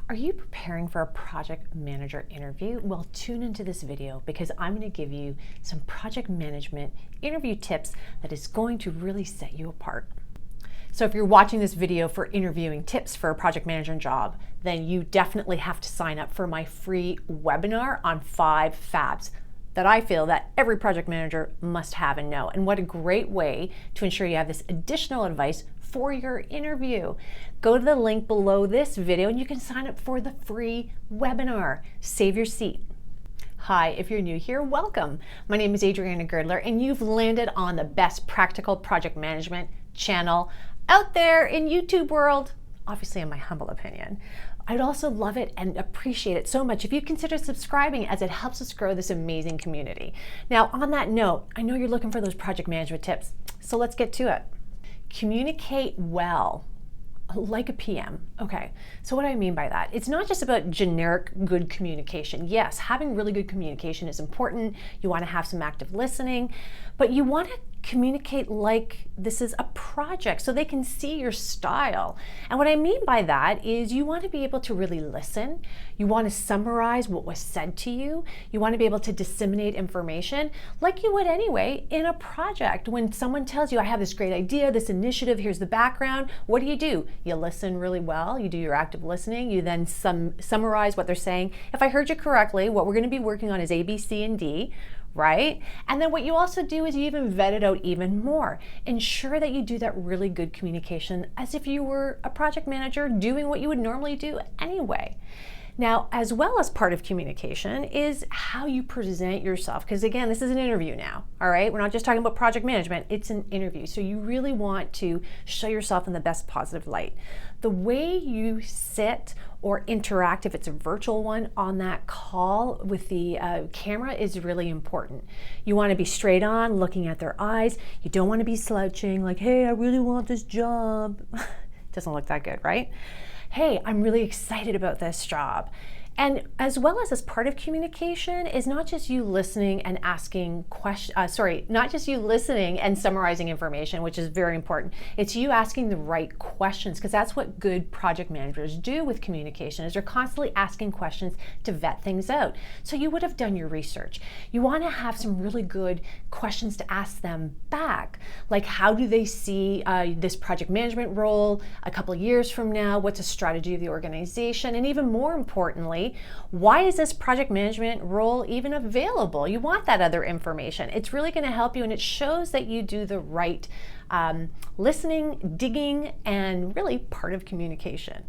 Are you preparing for a project manager interview? Well, tune into this video because I'm going to give you some project management interview tips that is going to really set you apart. So if you're watching this video for interviewing tips for a project manager job, then you definitely have to sign up for my free webinar on 5 Fabs that I feel that every project manager must have and know. And what a great way to ensure you have this additional advice for your interview. Go to the link below this video and you can sign up for the free webinar. Save your seat. Hi, if you're new here, welcome. My name is Adriana Girdler and you've landed on the best practical project management channel out there in YouTube world, obviously in my humble opinion. I'd also love it and appreciate it so much if you consider subscribing, as it helps us grow this amazing community. Now, on that note, I know you're looking for those project management tips, so let's get to it. Communicate well, like a PM. Okay, so what do I mean by that? It's not just about generic good communication. Yes, having really good communication is important. You want to have some active listening, but you want to communicate like this is a project so they can see your style. And what I mean by that is you want to be able to really listen. You want to summarize what was said to you. You want to be able to disseminate information like you would anyway in a project. When someone tells you, I have this great idea, this initiative, here's the background, what do? You listen really well. You do your active listening. You then summarize what they're saying. If I heard you correctly, what we're going to be working on is A, B, C, and D. Right? And then what you also do is you even vet it out even more. Ensure that you do that really good communication as if you were a project manager doing what you would normally do anyway. Now, as well as part of communication is how you present yourself. Because again, this is an interview now, all right? We're not just talking about project management, it's an interview. So you really want to show yourself in the best positive light. The way you sit or interact, if it's a virtual one, on that call with the camera is really important. You want to be straight on, looking at their eyes. You don't want to be slouching like, hey, I really want this job. Doesn't look that good, right? Hey, I'm really excited about this job. And as well as part of communication is not just you listening and asking questions, not just you listening and summarizing information, which is very important. It's you asking the right questions, because that's what good project managers do with communication, is they're constantly asking questions to vet things out. So you would have done your research. You want to have some really good questions to ask them back, like how do they see this project management role a couple of years from now? What's a strategy of the organization? And even more importantly, why is this project management role even available? You want that other information. It's really going to help you, and it shows that you do the right listening, digging, and really part of communication.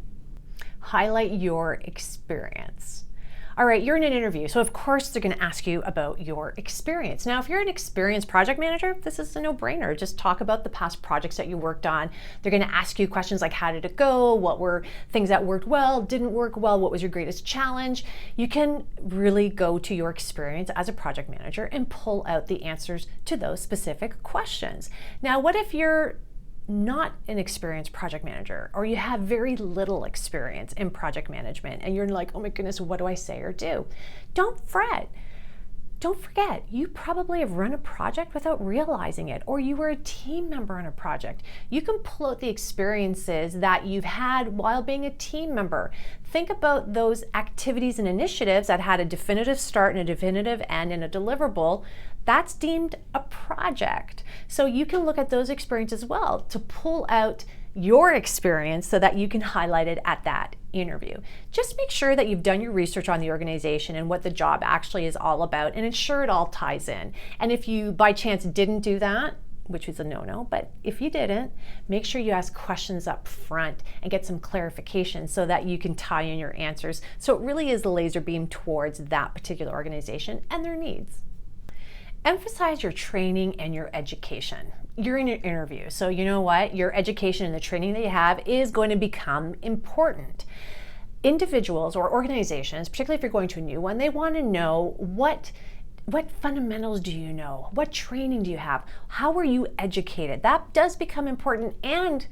Highlight your experience. All right, you're in an interview, so of course they're going to ask you about your experience. Now, if you're an experienced project manager, this is a no-brainer. Just talk about the past projects that you worked on. They're going to ask you questions like, how did it go? What were things that worked well, didn't work well? What was your greatest challenge? You can really go to your experience as a project manager and pull out the answers to those specific questions. Now, what if you're not an experienced project manager, or you have very little experience in project management and you're like, oh my goodness, what do I say or do? Don't fret. Don't forget, you probably have run a project without realizing it, or you were a team member on a project. You can pull out the experiences that you've had while being a team member. Think about those activities and initiatives that had a definitive start and a definitive end and a deliverable. That's deemed a project. So you can look at those experiences as well to pull out your experience so that you can highlight it at that interview. Just make sure that you've done your research on the organization and what the job actually is all about, and ensure it all ties in. And if you by chance didn't do that, which is a no-no, but if you didn't, make sure you ask questions up front and get some clarification so that you can tie in your answers. So it really is the laser beam towards that particular organization and their needs. Emphasize your training and your education. You're in an interview, so you know what? Your education and the training that you have is going to become important. Individuals or organizations, particularly if you're going to a new one, they want to know what fundamentals do you know? What training do you have? How were you educated? That does become important, and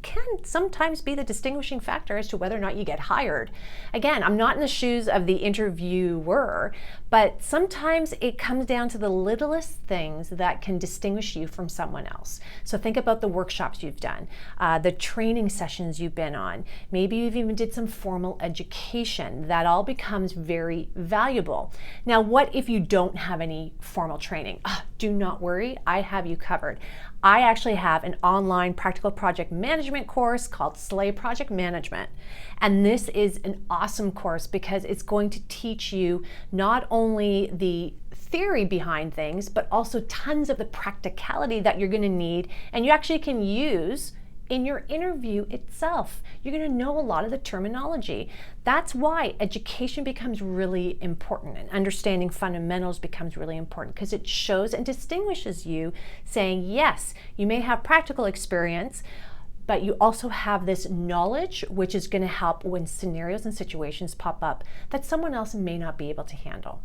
can sometimes be the distinguishing factor as to whether or not you get hired. Again, I'm not in the shoes of the interviewer, but sometimes it comes down to the littlest things that can distinguish you from someone else. So think about the workshops you've done, the training sessions you've been on. Maybe you've even did some formal education. That all becomes very valuable. Now, what if you don't have any formal training? Do not worry, I have you covered. I actually have an online practical project management course called Slay Project Management. And this is an awesome course because it's going to teach you not only the theory behind things, but also tons of the practicality that you're going to need and you actually can use in your interview itself. You're going to know a lot of the terminology. That's why education becomes really important and understanding fundamentals becomes really important because it shows and distinguishes you, saying, yes, you may have practical experience, but you also have this knowledge, which is going to help when scenarios and situations pop up that someone else may not be able to handle.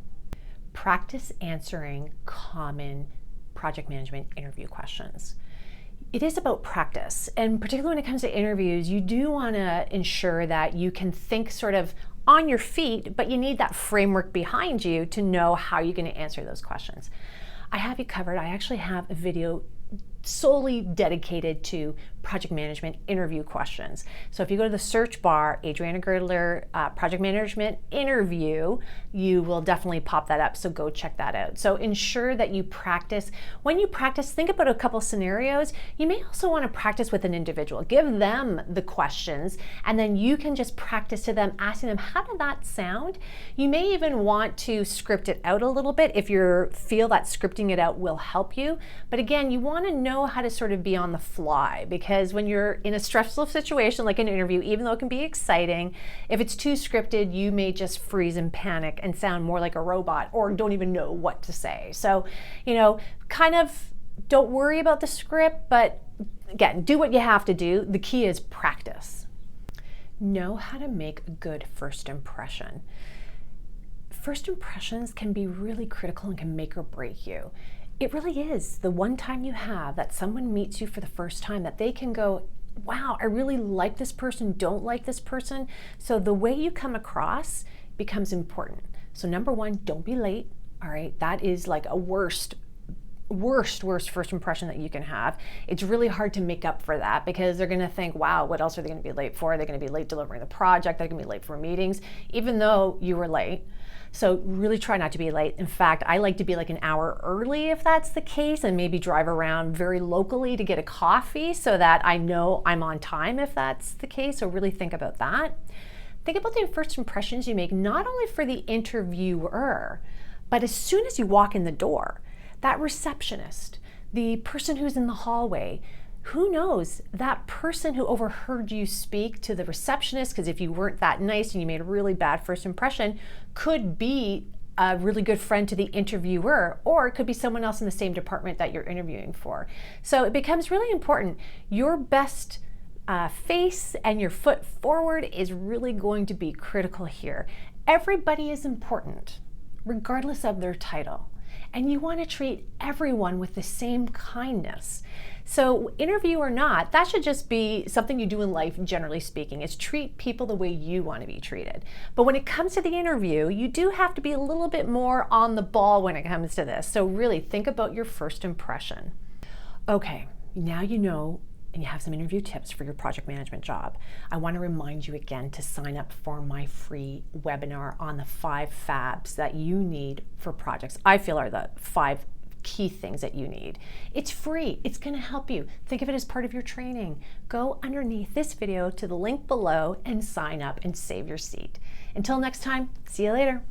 Practice answering common project management interview questions. It is about practice, and particularly when it comes to interviews, you do want to ensure that you can think sort of on your feet, but you need that framework behind you to know how you're going to answer those questions. I have you covered. I actually have a video solely dedicated to project management interview questions. So if you go to the search bar, Adriana Girdler, project management interview, you will definitely pop that up. So go check that out. So ensure that you practice. When you practice, think about a couple scenarios. You may also want to practice with an individual. Give them the questions, and then you can just practice to them, asking them, how did that sound? You may even want to script it out a little bit if you feel that scripting it out will help you. But again, you want to know how to sort of be on the fly, because when you're in a stressful situation like an interview, even though it can be exciting, if it's too scripted, you may just freeze and panic and sound more like a robot or don't even know what to say. So, kind of don't worry about the script, but again, do what you have to do. The key is practice. Know how to make a good first impression. First impressions can be really critical and can make or break you. It really is the one time you have that someone meets you for the first time that they can go, wow, I really like this person, don't like this person. So the way you come across becomes important. So number one, don't be late. All right, that is like a worst first impression that you can have. It's really hard to make up for that because they're going to think, wow, what else are they going to be late for? They're going to be late delivering the project. They're going to be late for meetings, even though you were late. So really try not to be late. In fact, I like to be like an hour early if that's the case, and maybe drive around very locally to get a coffee so that I know I'm on time if that's the case. So really think about that. Think about the first impressions you make, not only for the interviewer, but as soon as you walk in the door, that receptionist, the person who's in the hallway, who knows, that person who overheard you speak to the receptionist, because if you weren't that nice and you made a really bad first impression, could be a really good friend to the interviewer, or it could be someone else in the same department that you're interviewing for. So it becomes really important. Your best face and your foot forward is really going to be critical here. Everybody is important, regardless of their title. And you want to treat everyone with the same kindness. So interview or not, that should just be something you do in life, generally speaking, is treat people the way you want to be treated. But when it comes to the interview, you do have to be a little bit more on the ball when it comes to this. So really think about your first impression. Okay, now you know and you have some interview tips for your project management job. I want to remind you again to sign up for my free webinar on the 5 fabs that you need for projects. I feel are the 5 key things that you need. It's free. It's going to help you. Think of it as part of your training. Go underneath this video to the link below and sign up and save your seat. Until next time, see you later.